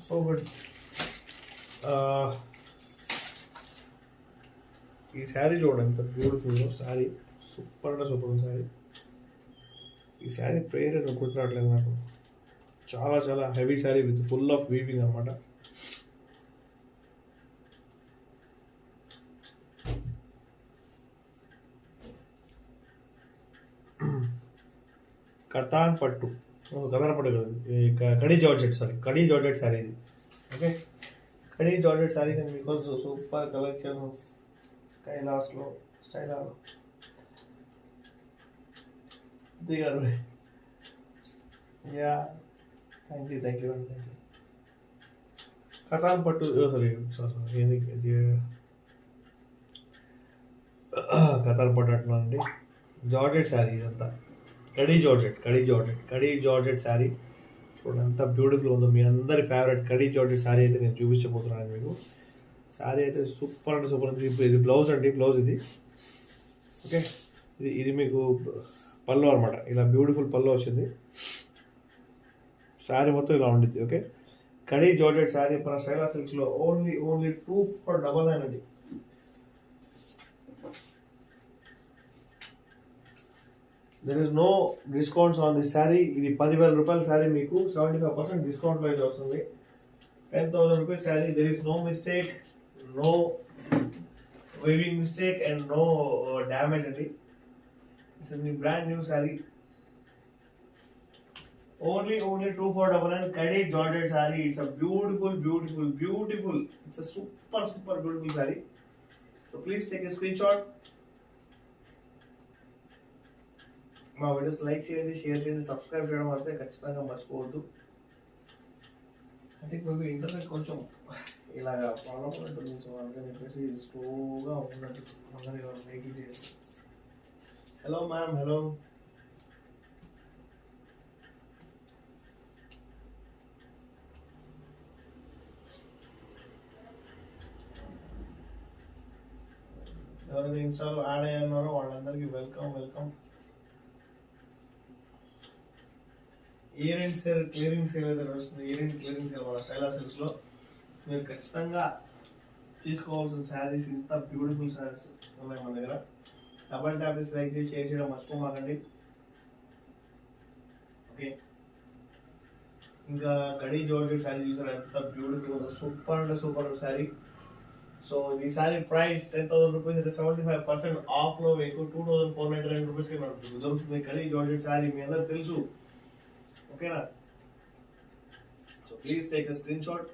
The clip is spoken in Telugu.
So good. ఈ శారీ చూడండి ఎంత బ్యూటిఫుల్ శారీ, సూపర్ అంటే సూపర్ ఉంది శారీ. ఈ శారీ ప్రేయర్ గుర్తురావట్లేదు నాకు. చాలా చాలా heavy sari with full of weaving అనమాట. కతాన్ పట్టు, కథాన్ పట్టు కదా, కడీ జార్జెట్ శారీ ఇది. ఓకే, కడీ జార్జెట్ శారీ నేను మీకు సూపర్ కలెక్షన్స్ స్టైలాస్లో దిగారు. యా, థ్యాంక్ యూ అండి. కథాన్ పట్టు, సారీ కథాన్ పట్టు అంటున్నానండి. జార్జెట్ శారీ ఇదంతా, కడీ జార్జెట్ శారీ. చూడండి ఎంత బ్యూటిఫుల్ ఉందో. మీ అందరి ఫేవరెట్ కడీ జార్జెట్ శారీ అయితే నేను చూపించబోతున్నాను మీకు. శారీ అయితే సూపర్ అంటే సూపర్ ఉంది. ఇది బ్లౌజ్ అండి, బ్లౌజ్ ఇది. ఓకే, ఇది మీకు పళ్ళు అనమాట. ఇలా బ్యూటిఫుల్ పళ్ళు వచ్చింది. శారీ మొత్తం ఇలా ఉండిద్ది. ఓకే, కడీ జార్జెట్ శారీ మన శైలా సిల్క్స్లో ఓన్లీ 249 అండి. There is no discounts on this sari. ఇది 10,000 రూపాయల శారీ మీకు 75% డిస్కౌంట్లో అయితే వస్తుంది. 10,000 rupees sari. There is no mistake, no weaving mistake and no damage అండి. It's a brand new saree. Only 2499 Kadi Georgette saree. It's a beautiful. It's a super beautiful saree. So please take a screenshot. మా వీడియోస్ లైక్ చేయండి, షేర్ చేయండి, సబ్స్క్రైబ్ చేయడం అయితే ఖచ్చితంగా మర్చిపోవద్దు. ఐ థింక్ మేబీ ఇంటర్నెట్ కొంచెం ఇలాగా ప్రాబ్లం ఉంటుంది. సో అందుకని చెప్పేసి స్లోగా ఉన్నట్టు అందరూ వెహికల్ చేయండి. Hello ma'am, hello. ఎవరైతే ఇన్స్టాలో యాడ్ అయ్యారో వాళ్ళందరికీ welcome. Year end sale, clearing sale అయితే నడుస్తుంది. ఇయర్ ఎండ్ క్లియరింగ్ సేల్ మన శైలా సిల్క్స్లో. మీరు ఖచ్చితంగా తీసుకోవాల్సిన శారీస్, ఇంత బ్యూటిఫుల్ శారీస్ ఉన్నాయి మన దగ్గర. డబల్ ట్యాబ్లెట్స్ లైక్ చేసి షేర్ చేయడం మర్చిపోమాకండి. ఓకే, ఇంకా కడీ జార్జెట్ శారీ చూసారు ఎంత బ్యూటిఫుల్ ఉందో. సూపర్ అంటే సూపర్ శారీ. సో ఈ శారీ ప్రైస్ 10,000 రూపీస్ అయితే 75% ఆఫ్లో మీకు 2,499 రూపీస్కి దొరుకుతుంది. కడీ జార్జెట్ శారీ మీ అందరికి తెలుసు. ఓకేనా? So please take a screen shot.